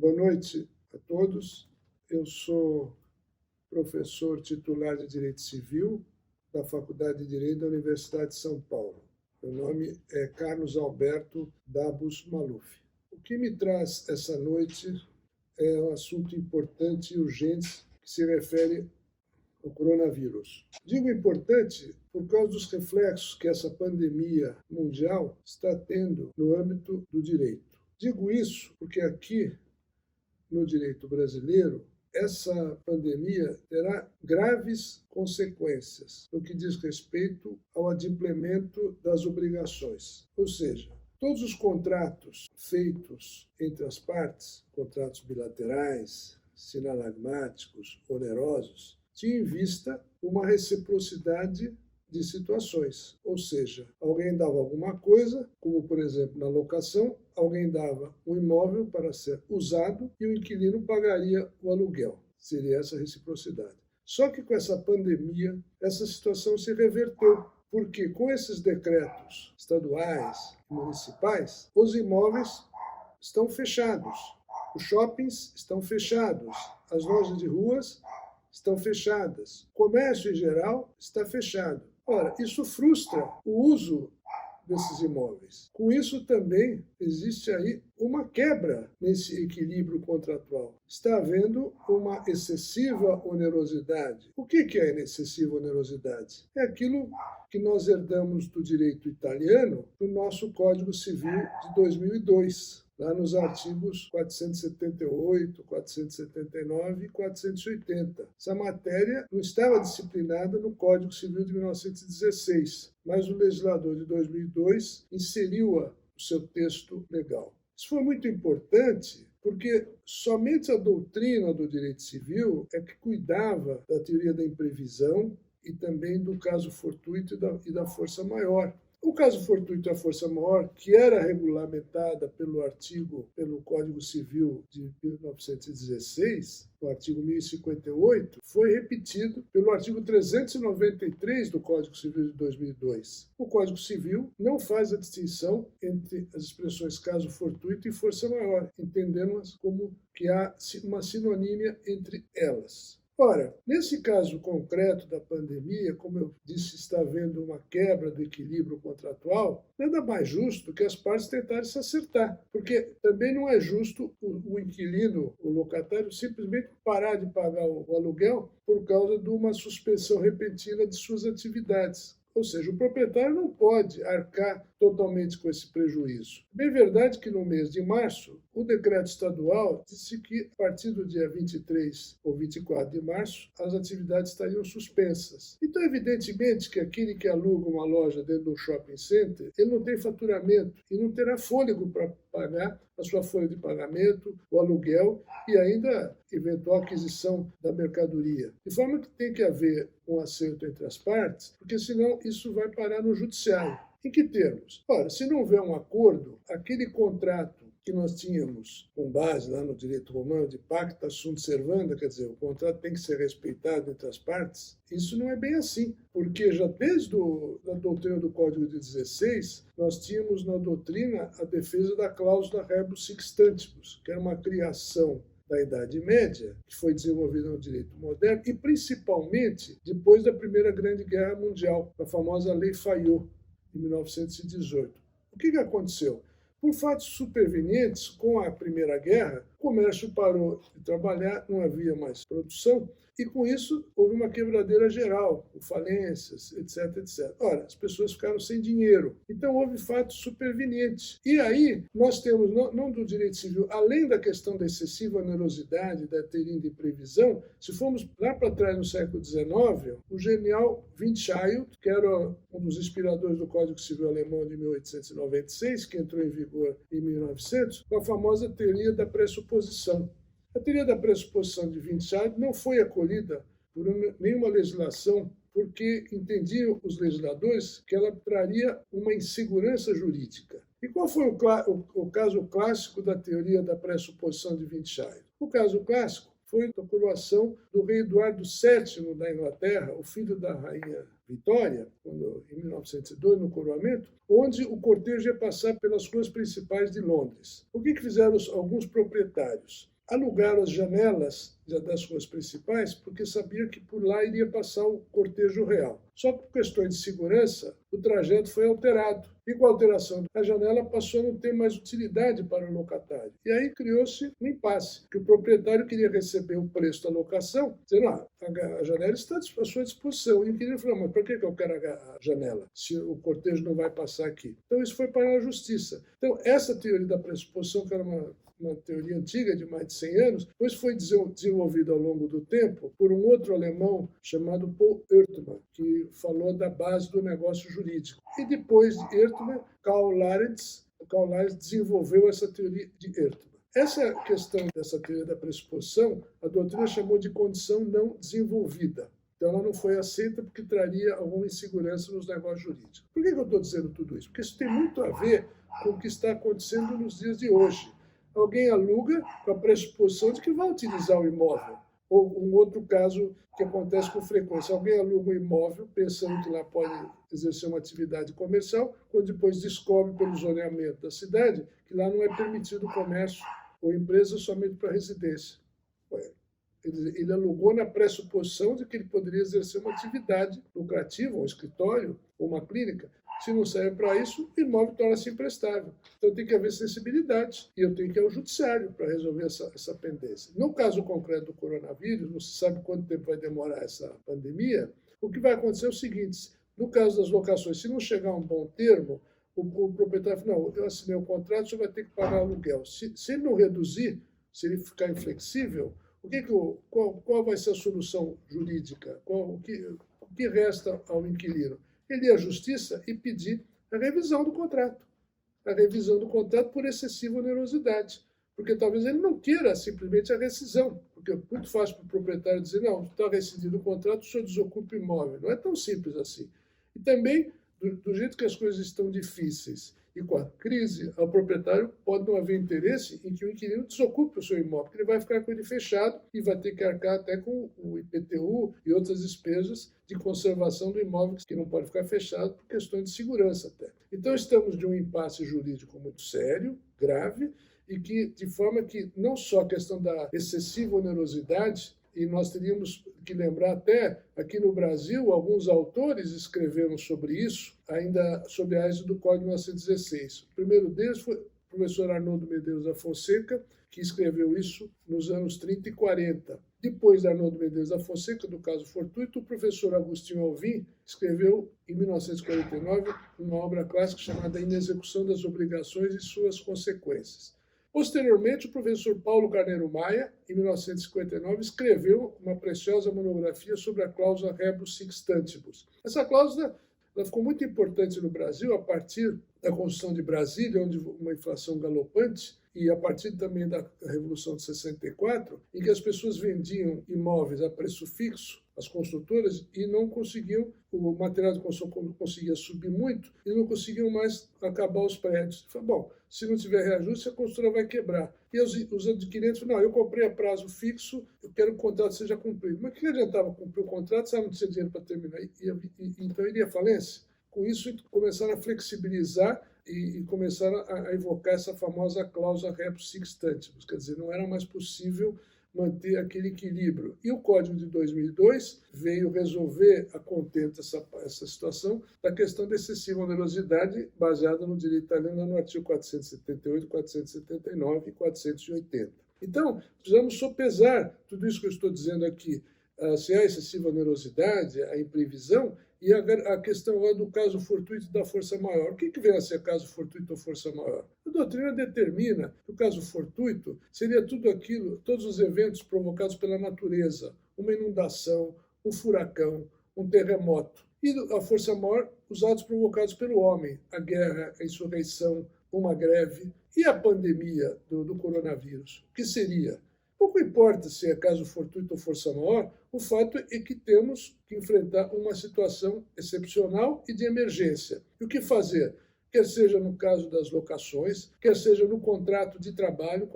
Boa noite a todos. Eu sou professor titular de Direito Civil da Faculdade de Direito da Universidade de São Paulo. Meu nome é Carlos Alberto Dabos Maluf. O que me traz essa noite é um assunto importante e urgente que se refere ao coronavírus. Digo importante por causa dos reflexos que essa pandemia mundial está tendo no âmbito do direito. Digo isso porque aqui, no direito brasileiro, essa pandemia terá graves consequências no que diz respeito ao adimplemento das obrigações. Ou seja, todos os contratos feitos entre as partes, contratos bilaterais, sinalagmáticos, onerosos, tinham em vista uma reciprocidade de situações. Ou seja, alguém dava alguma coisa, como por exemplo na locação, alguém dava um imóvel para ser usado e o inquilino pagaria o aluguel. Seria essa a reciprocidade. Só que com essa pandemia, essa situação se reverteu, porque com esses decretos estaduais e municipais, os imóveis estão fechados, os shoppings estão fechados, as lojas de ruas estão fechadas, o comércio em geral está fechado. Ora, isso frustra o uso desses imóveis. Com isso também existe aí uma quebra nesse equilíbrio contratual. Está havendo uma excessiva onerosidade. O que é excessiva onerosidade? É aquilo que nós herdamos do direito italiano do nosso Código Civil de 2002. Lá nos artigos 478, 479 e 480. Essa matéria não estava disciplinada no Código Civil de 1916, mas o legislador de 2002 inseriu-a no seu texto legal. Isso foi muito importante porque somente a doutrina do direito civil é que cuidava da teoria da imprevisão e também do caso fortuito e da força maior. O caso fortuito e a força maior, que era regulamentada pelo Código Civil de 1916, o artigo 1058, foi repetido pelo artigo 393 do Código Civil de 2002. O Código Civil não faz a distinção entre as expressões caso fortuito e força maior, entendendo-as como que há uma sinonímia entre elas. Ora, nesse caso concreto da pandemia, como eu disse, está havendo uma quebra do equilíbrio contratual, nada mais justo que as partes tentarem se acertar, porque também não é justo o inquilino, o locatário, simplesmente parar de pagar o aluguel por causa de uma suspensão repentina de suas atividades. Ou seja, o proprietário não pode arcar totalmente com esse prejuízo. Bem verdade que no mês de março, o decreto estadual disse que a partir do dia 23 ou 24 de março, as atividades estariam suspensas. Então, evidentemente que aquele que aluga uma loja dentro de um shopping center, ele não tem faturamento e não terá fôlego para pagar a sua folha de pagamento, o aluguel e ainda eventual aquisição da mercadoria. De forma que tem que haver um acerto entre as partes, porque senão isso vai parar no judiciário. Em que termos? Ora, se não houver um acordo, aquele contrato que nós tínhamos com base lá no direito romano de pacta sunt servanda, quer dizer, o contrato tem que ser respeitado entre as partes, isso não é bem assim, porque já desde a doutrina do Código de 16, nós tínhamos na doutrina a defesa da cláusula rebus sic stantibus, que era uma criação da Idade Média, que foi desenvolvida no direito moderno, e principalmente depois da Primeira Grande Guerra Mundial, a famosa Lei Fayot, de 1918. O que aconteceu? Por fatos supervenientes, com a Primeira Guerra, o comércio parou de trabalhar, não havia mais produção, e com isso houve uma quebradeira geral, com falências, etc, etc. Ora, as pessoas ficaram sem dinheiro, então houve fatos supervenientes. E aí nós temos, não do direito civil, além da questão da excessiva onerosidade, da teoria de previsão, se formos lá para trás no século XIX, o genial Windscheid, que era um dos inspiradores do Código Civil Alemão de 1896, que entrou em vigor em 1900, com a famosa teoria da pressuposição. A teoria da pressuposição de Windscheid não foi acolhida por nenhuma legislação, porque entendiam os legisladores que ela traria uma insegurança jurídica. E qual foi o caso clássico da teoria da pressuposição de Windscheid? O caso clássico foi a coroação do rei Eduardo VII da Inglaterra, o filho da rainha Vitória, em 1902, no coroamento, onde o cortejo ia passar pelas ruas principais de Londres. O que fizeram alguns proprietários? Alugaram as janelas das ruas principais porque sabiam que por lá iria passar o cortejo real. Só que por questões de segurança, o trajeto foi alterado. E com a alteração, a janela passou a não ter mais utilidade para o locatário. E aí criou-se um impasse, que o proprietário queria receber o preço da locação, dizendo, a janela está à sua disposição. E o inquilino falou, mas por que eu quero a janela, se o cortejo não vai passar aqui? Então isso foi para a justiça. Então essa teoria da pressuposição, que era uma teoria antiga de mais de 100 anos, depois foi desenvolvida ao longo do tempo por um outro alemão chamado Paul Ertmann, que falou da base do negócio jurídico. E depois de Ertmann, Karl Lawrence desenvolveu essa teoria de Ertmann. Essa questão dessa teoria da pressuposição, a doutrina chamou de condição não desenvolvida. Então, ela não foi aceita porque traria alguma insegurança nos negócios jurídicos. Por que eu estou dizendo tudo isso? Porque isso tem muito a ver com o que está acontecendo nos dias de hoje. Alguém aluga com a pressuposição de que vai utilizar o imóvel. Ou um outro caso que acontece com frequência. Alguém aluga um imóvel pensando que lá pode exercer uma atividade comercial, quando depois descobre pelo zoneamento da cidade que lá não é permitido o comércio ou empresa somente para residência. Ele alugou na pressuposição de que ele poderia exercer uma atividade lucrativa, um escritório ou uma clínica. Se não serve para isso, o imóvel torna-se imprestável. Então tem que haver sensibilidade. E eu tenho que ir ao judiciário para resolver essa pendência. No caso concreto do coronavírus, não se sabe quanto tempo vai demorar essa pandemia, o que vai acontecer é o seguinte: no caso das locações, se não chegar a um bom termo, o proprietário fala, não, eu assinei o contrato, você vai ter que pagar aluguel. Se ele não reduzir, se ele ficar inflexível, qual vai ser a solução jurídica? O que resta ao inquilino? Ele ir à justiça e pedir a revisão do contrato. A revisão do contrato por excessiva onerosidade. Porque talvez ele não queira simplesmente a rescisão. Porque é muito fácil para o proprietário dizer, não, está rescindido o contrato, o senhor desocupa o imóvel. Não é tão simples assim. E também, do jeito que as coisas estão difíceis e com a crise, o proprietário pode não haver interesse em que o inquilino desocupe o seu imóvel, porque ele vai ficar com ele fechado e vai ter que arcar até com o IPTU e outras despesas de conservação do imóvel, que não pode ficar fechado por questões de segurança até. Então estamos de um impasse jurídico muito sério, grave, e que, de forma que não só a questão da excessiva onerosidade, e nós teríamos que lembrar até, aqui no Brasil, alguns autores escreveram sobre isso, ainda sob a égide do Código 1916. O primeiro deles foi o professor Arnoldo Medeiros da Fonseca, que escreveu isso nos anos 30 e 40. Depois de Arnoldo Medeiros da Fonseca, do caso fortuito, o professor Agostinho Alvim escreveu, em 1949, uma obra clássica chamada Inexecução das Obrigações e Suas Consequências. Posteriormente, o professor Paulo Carneiro Maia, em 1959, escreveu uma preciosa monografia sobre a cláusula rebus sic stantibus. Essa cláusula ficou muito importante no Brasil a partir da Constituição de Brasília, onde uma inflação galopante, e a partir também da Revolução de 64, em que as pessoas vendiam imóveis a preço fixo, as construtoras, e não conseguiam, o material de construção conseguia subir muito, e não conseguiam mais acabar os prédios. Falei, bom, se não tiver reajuste, a construtora vai quebrar. E os adquirentes falaram, não, eu comprei a prazo fixo, eu quero que o contrato seja cumprido. Mas o que adiantava cumprir o contrato se ela não tinha dinheiro para terminar? Então iria à falência. Com isso, começaram a flexibilizar e começaram a invocar essa famosa cláusula rebus sic stantibus, quer dizer, não era mais possível manter aquele equilíbrio. E o Código de 2002 veio resolver a contento essa situação da questão da excessiva onerosidade baseada no direito italiano no artigo 478, 479 e 480. Então, precisamos sopesar tudo isso que eu estou dizendo aqui, se há excessiva onerosidade, a imprevisão, e a questão lá do caso fortuito da força maior. O que vem a ser caso fortuito ou força maior? A doutrina determina que o caso fortuito seria tudo aquilo, todos os eventos provocados pela natureza, uma inundação, um furacão, um terremoto. E a força maior, os atos provocados pelo homem, a guerra, a insurreição, uma greve. E a pandemia do coronavírus? O que seria? Pouco importa se é caso fortuito ou força maior, o fato é que temos que enfrentar uma situação excepcional e de emergência. E o que fazer? quer seja no caso das locações, quer seja no contrato de trabalho,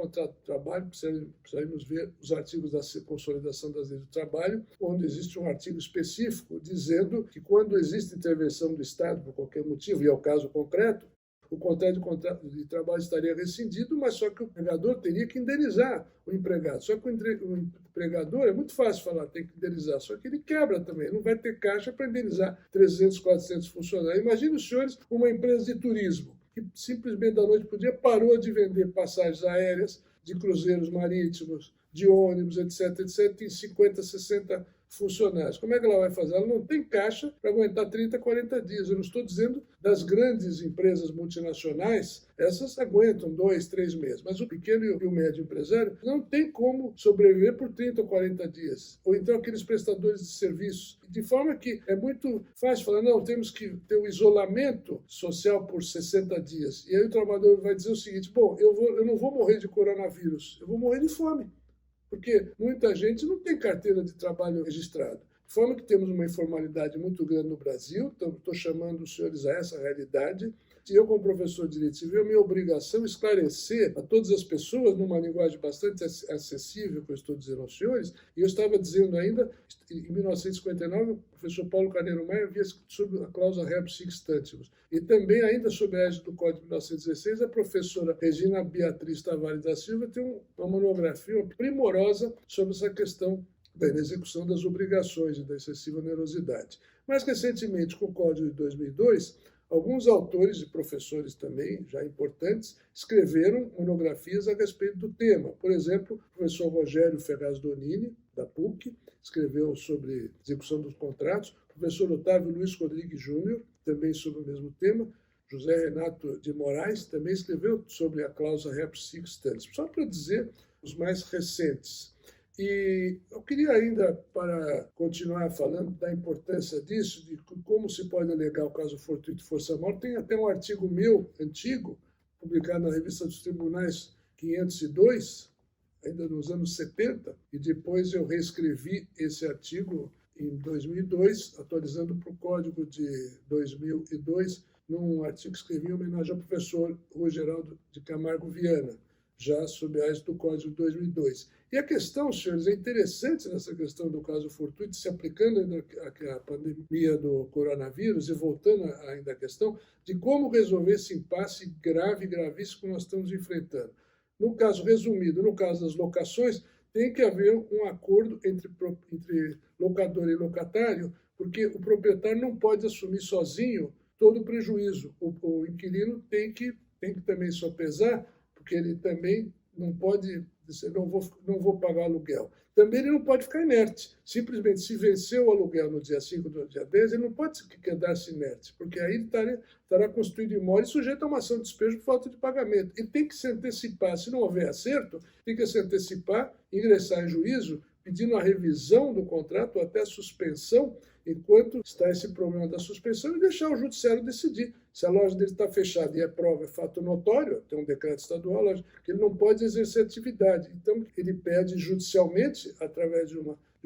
precisamos ver os artigos da consolidação das leis do trabalho, onde existe um artigo específico dizendo que quando existe intervenção do Estado por qualquer motivo, e é o caso concreto, o contrato de trabalho estaria rescindido, mas só que o empregador teria que indenizar o empregado. Só que o empregador, é muito fácil falar, tem que indenizar, só que ele quebra também, não vai ter caixa para indenizar 300, 400 funcionários. Imagine os senhores uma empresa de turismo, que simplesmente da noite para o dia parou de vender passagens aéreas, de cruzeiros marítimos, de ônibus, etc., tem 50, 60 funcionários. Como é que ela vai fazer? Ela não tem caixa para aguentar 30, 40 dias. Eu não estou dizendo das grandes empresas multinacionais, essas aguentam 2, 3 meses, mas o pequeno e o médio empresário não tem como sobreviver por 30 ou 40 dias. Ou então aqueles prestadores de serviços. De forma que é muito fácil falar, não, temos que ter um isolamento social por 60 dias. E aí o trabalhador vai dizer o seguinte, bom, eu não vou morrer de coronavírus, eu vou morrer de fome. Porque muita gente não tem carteira de trabalho registrada. De forma que temos uma informalidade muito grande no Brasil, então estou chamando os senhores a essa realidade. E eu, como professor de Direito Civil, é minha obrigação esclarecer a todas as pessoas, numa linguagem bastante acessível, que eu estou dizendo aos senhores, e eu estava dizendo ainda, em 1959, o professor Paulo Carneiro Maia havia sobre a cláusula rebus sic stantibus. E também, ainda sob a égide do Código de 1916, a professora Regina Beatriz Tavares da Silva tem uma monografia primorosa sobre essa questão da execução das obrigações e da excessiva onerosidade. Mais recentemente, com o Código de 2002, alguns autores e professores também, já importantes, escreveram monografias a respeito do tema. Por exemplo, o professor Rogério Ferraz Donini, da PUC, escreveu sobre execução dos contratos. O professor Otávio Luiz Rodrigues Júnior, também sobre o mesmo tema. José Renato de Moraes também escreveu sobre a cláusula rebus sic stantibus. Só para dizer os mais recentes. E eu queria ainda, para continuar falando da importância disso, de como se pode alegar o caso fortuito e força-maior, tem até um artigo meu, antigo, publicado na Revista dos Tribunais 502, ainda nos anos 70, e depois eu reescrevi esse artigo em 2002, atualizando para o Código de 2002, num artigo que escrevi em homenagem ao professor Rui Geraldo de Camargo Viana, já sob a égide do Código de 2002. E a questão, senhores, é interessante nessa questão do caso fortuito, se aplicando ainda à pandemia do coronavírus e voltando ainda à questão de como resolver esse impasse grave, gravíssimo que nós estamos enfrentando. No caso resumido, no caso das locações, tem que haver um acordo entre locador e locatário, porque o proprietário não pode assumir sozinho todo o prejuízo. O inquilino tem que também sopesar, porque ele também não pode dizer, não vou pagar aluguel. Também ele não pode ficar inerte. Simplesmente, se venceu o aluguel no dia 5 do dia 10, ele não pode quedar-se inerte, porque aí ele estará constituído imóvel e sujeito a uma ação de despejo por falta de pagamento. Ele tem que se antecipar. Se não houver acerto, tem que se antecipar, ingressar em juízo, pedindo a revisão do contrato ou até a suspensão, enquanto está esse problema da suspensão, e deixar o judiciário decidir. Se a loja dele está fechada e é prova, é fato notório, tem um decreto estadual, que ele não pode exercer atividade. Então, ele pede judicialmente, através de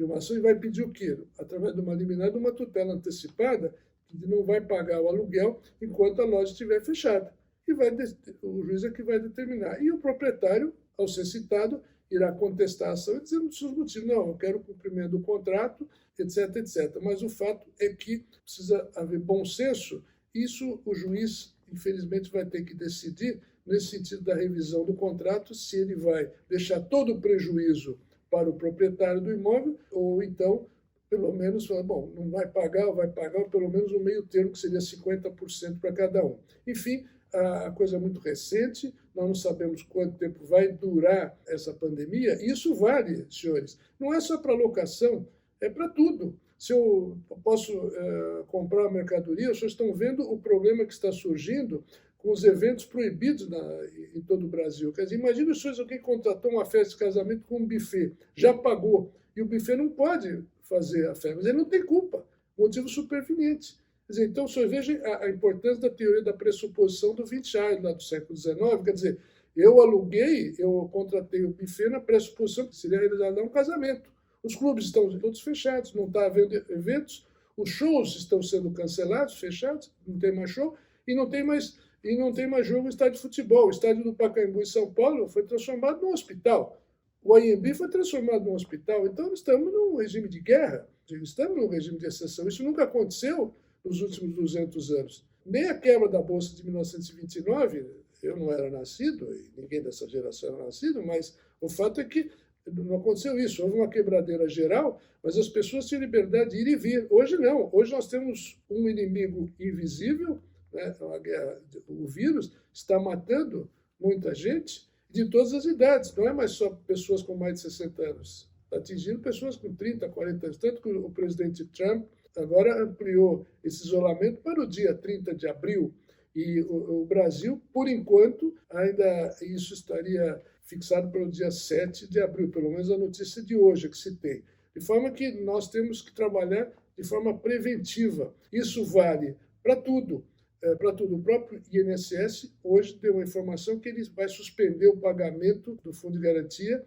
uma ação, e vai pedir o quê? Através de uma liminar, de uma tutela antecipada, que não vai pagar o aluguel enquanto a loja estiver fechada. E o juiz é que vai determinar. E o proprietário, ao ser citado, irá contestar a ação dizendo os seus motivos. Não, eu quero o cumprimento do contrato, etc, etc. Mas o fato é que precisa haver bom senso. Isso o juiz, infelizmente, vai ter que decidir nesse sentido da revisão do contrato, se ele vai deixar todo o prejuízo para o proprietário do imóvel, ou então, pelo menos, bom, não vai pagar, ou vai pagar pelo menos o meio termo, que seria 50% para cada um. Enfim, a coisa é muito recente, nós não sabemos quanto tempo vai durar essa pandemia. Isso vale, senhores, não é só para locação, é para tudo. Se eu posso comprar uma mercadoria, vocês estão vendo o problema que está surgindo com os eventos proibidos em todo o Brasil. Quer dizer, imagina os senhores, alguém contratou uma festa de casamento com um buffet, já pagou, e o buffet não pode fazer a festa, mas ele não tem culpa, motivo superveniente. Quer dizer, então, o senhor veja a importância da teoria da pressuposição do Wittgenstein, lá do século XIX. Quer dizer, eu contratei o buffet na pressuposição que seria realizado um casamento. Os clubes estão todos fechados, não está havendo eventos, os shows estão sendo cancelados, fechados, não tem mais show, e não tem mais e não tem mais jogo no estádio de futebol. O estádio do Pacaembu em São Paulo foi transformado num hospital. O AMB foi transformado num hospital. Então, estamos num regime de guerra, estamos num regime de exceção. Isso nunca aconteceu nos últimos 200 anos. Nem a quebra da Bolsa de 1929, eu não era nascido, e ninguém dessa geração era nascido, mas o fato é que não aconteceu isso. Houve uma quebradeira geral, mas as pessoas tinham liberdade de ir e vir. Hoje não. Hoje nós temos um inimigo invisível, né? O vírus está matando muita gente de todas as idades. Não é mais só pessoas com mais de 60 anos. Está atingindo pessoas com 30, 40 anos. Tanto que o presidente Trump agora ampliou esse isolamento para o dia 30 de abril. E o Brasil, por enquanto, ainda isso estaria fixado para o dia 7 de abril, pelo menos a notícia de hoje que se tem. De forma que nós temos que trabalhar de forma preventiva. Isso vale para tudo. Para tudo. O próprio INSS hoje deu uma informação que ele vai suspender o pagamento do Fundo de Garantia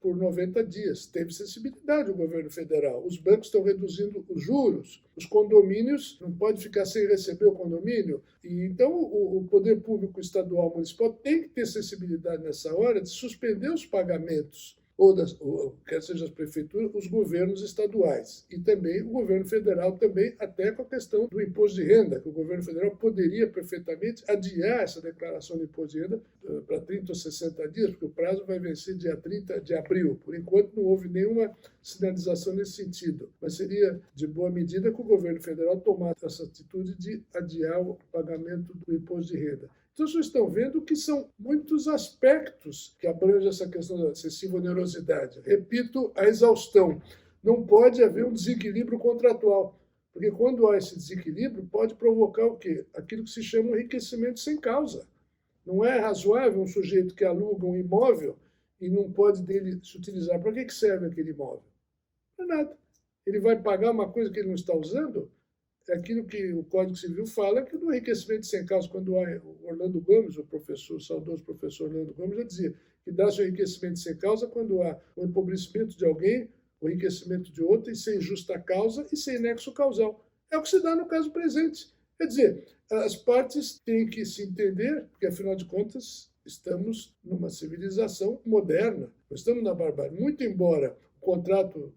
por 90 dias. Teve sensibilidade o governo federal. Os bancos estão reduzindo os juros. Os condomínios não pode ficar sem receber o condomínio. E então o poder público estadual municipal tem que ter sensibilidade nessa hora de suspender os pagamentos, ou quer seja as prefeituras, os governos estaduais. E também o governo federal, também até com a questão do imposto de renda, que o governo federal poderia perfeitamente adiar essa declaração de imposto de renda para 30 ou 60 dias, porque o prazo vai vencer dia 30 de abril. Por enquanto não houve nenhuma sinalização nesse sentido, mas seria de boa medida que o governo federal tomasse essa atitude de adiar o pagamento do imposto de renda. Então, vocês estão vendo que são muitos aspectos que abrangem essa questão da excessiva onerosidade. Repito, a exaustão. Não pode haver um desequilíbrio contratual, porque quando há esse desequilíbrio, pode provocar o quê? Aquilo que se chama enriquecimento sem causa. Não é razoável um sujeito que aluga um imóvel e não pode dele se utilizar. Para que serve aquele imóvel? Para nada. Ele vai pagar uma coisa que ele não está usando? É aquilo que o Código Civil fala, que no enriquecimento sem causa, quando há o Orlando Gomes, o saudoso professor Orlando Gomes, já dizia que dá-se o enriquecimento sem causa quando há o empobrecimento de alguém, o enriquecimento de outro, e sem justa causa e sem nexo causal. É o que se dá no caso presente. Quer dizer, as partes têm que se entender, porque, afinal de contas, estamos numa civilização moderna, nós estamos na barbárie. Muito embora o contrato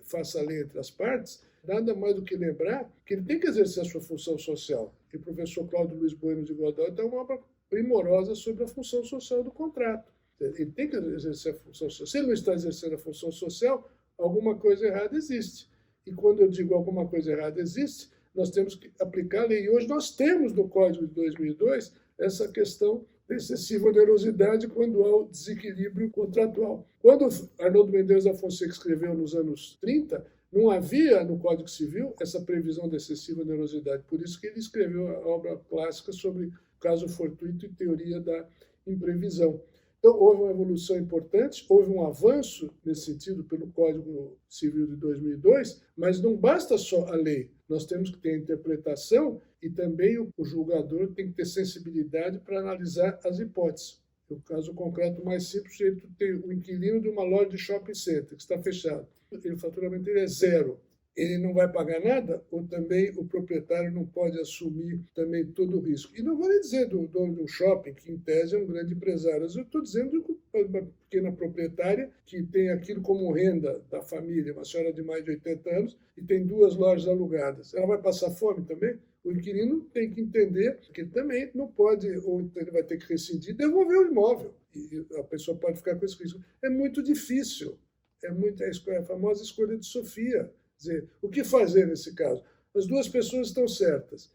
faça a lei entre as partes, nada mais do que lembrar que ele tem que exercer a sua função social. E o professor Cláudio Luiz Bueno de Godoy tem uma obra primorosa sobre a função social do contrato. Ele tem que exercer a função social. Se ele não está exercendo a função social, alguma coisa errada existe. E quando eu digo alguma coisa errada existe, nós temos que aplicar a lei. E hoje nós temos no Código de 2002 essa questão da excessiva onerosidade quando há o desequilíbrio contratual. Quando Arnoldo Mendes da Fonseca escreveu nos anos 30, não havia no Código Civil essa previsão de excessiva onerosidade. Por isso que ele escreveu a obra clássica sobre caso fortuito e teoria da imprevisão. Então, houve uma evolução importante, houve um avanço nesse sentido pelo Código Civil de 2002, mas não basta só a lei. Nós temos que ter a interpretação e também o julgador tem que ter sensibilidade para analisar as hipóteses. O caso concreto mais simples, ele tem o inquilino de uma loja de shopping center que está fechado. O faturamento dele é zero. Ele não vai pagar nada, ou também o proprietário não pode assumir também todo o risco. E não vou nem dizer do dono de um shopping, que em tese é um grande empresário. Eu estou dizendo de uma pequena proprietária que tem aquilo como renda da família, uma senhora de mais de 80 anos, e tem 2 lojas alugadas. Ela vai passar fome também? O inquilino tem que entender que ele também não pode, ou ele vai ter que rescindir, devolver o imóvel. E a pessoa pode ficar com esse risco. É muito difícil. É a famosa escolha de Sofia. Dizer, o que fazer nesse caso? As 2 pessoas estão certas.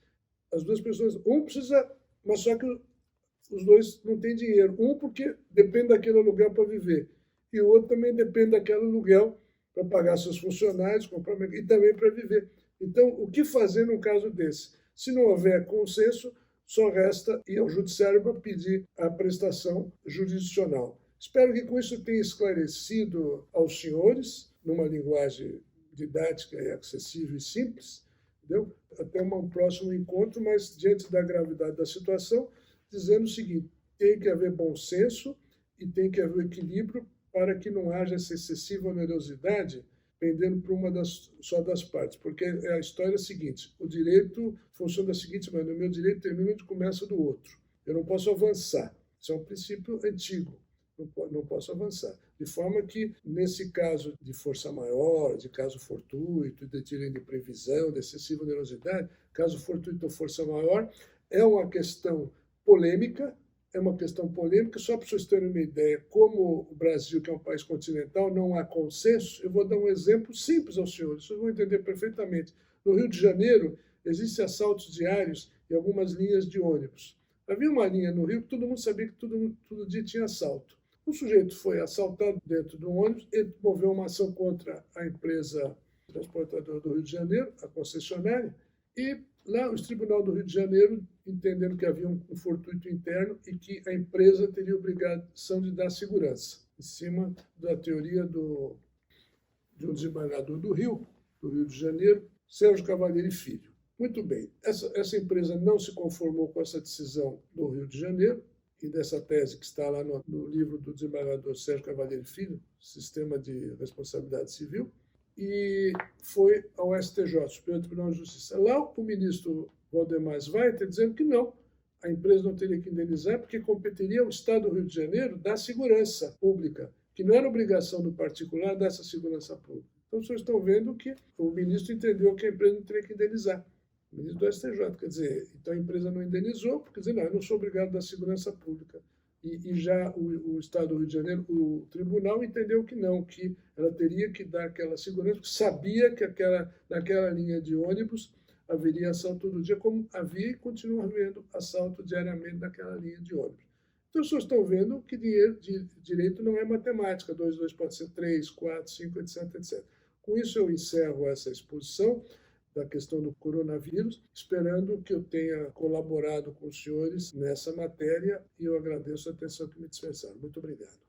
As 2 pessoas, um precisa, mas só que os 2 não têm dinheiro. Um porque depende daquele aluguel para viver, e o outro também depende daquele aluguel para pagar seus funcionários, comprar e também para viver. Então, o que fazer num caso desse? Se não houver consenso, só resta ir ao judiciário para pedir a prestação jurisdicional. Espero que com isso tenha esclarecido aos senhores, numa linguagem didática e acessível e simples, entendeu? Até um próximo encontro, mas diante da gravidade da situação, dizendo o seguinte: tem que haver bom senso e tem que haver equilíbrio para que não haja essa excessiva onerosidade pendendo para só das partes, porque a história é a seguinte: o direito funciona da seguinte maneira: o meu direito termina onde começa do outro. Eu não posso avançar. Isso é um princípio antigo. Não posso avançar. De forma que, nesse caso de força maior, de caso fortuito, de direito de previsão, de excessiva onerosidade, caso fortuito ou força maior, é uma questão polêmica. Só para vocês terem uma ideia, como o Brasil, que é um país continental, não há consenso, eu vou dar um exemplo simples aos senhores, vocês vão entender perfeitamente. No Rio de Janeiro, existem assaltos diários em algumas linhas de ônibus. Havia uma linha no Rio que todo mundo sabia que todo dia tinha assalto. O sujeito foi assaltado dentro do ônibus, ele moveu uma ação contra a empresa transportadora do Rio de Janeiro, a concessionária, e lá o Tribunal do Rio de Janeiro, entendendo que havia um fortuito interno e que a empresa teria obrigação de dar segurança, em cima da teoria de um desembargador do Rio de Janeiro, Sérgio Cavalieri Filho. Muito bem, essa empresa não se conformou com essa decisão do Rio de Janeiro, e dessa tese que está lá no livro do desembargador Sérgio Cavalieri Filho, Sistema de Responsabilidade Civil, e foi ao STJ, Superior Tribunal de Justiça. Lá o ministro Valdemar Sveiter dizendo que não, a empresa não teria que indenizar porque competiria ao Estado do Rio de Janeiro dar segurança pública, que não era obrigação do particular dar essa segurança pública. Então vocês estão vendo que o ministro entendeu que a empresa não teria que indenizar. O ministro do STJ, quer dizer, então a empresa não indenizou, porque dizer, não, eu não sou obrigado a dar segurança pública. E já o Estado do Rio de Janeiro, o tribunal entendeu que não, que ela teria que dar aquela segurança, porque sabia que naquela linha de ônibus haveria assalto todo dia, como havia e continua havendo assalto diariamente naquela linha de ônibus. Então, as pessoas estão vendo que direito não é matemática, 2 2 pode ser 3, 4, 5, etc, etc. Com isso, eu encerro essa exposição da questão do coronavírus, esperando que eu tenha colaborado com os senhores nessa matéria e eu agradeço a atenção que me dispensaram. Muito obrigado.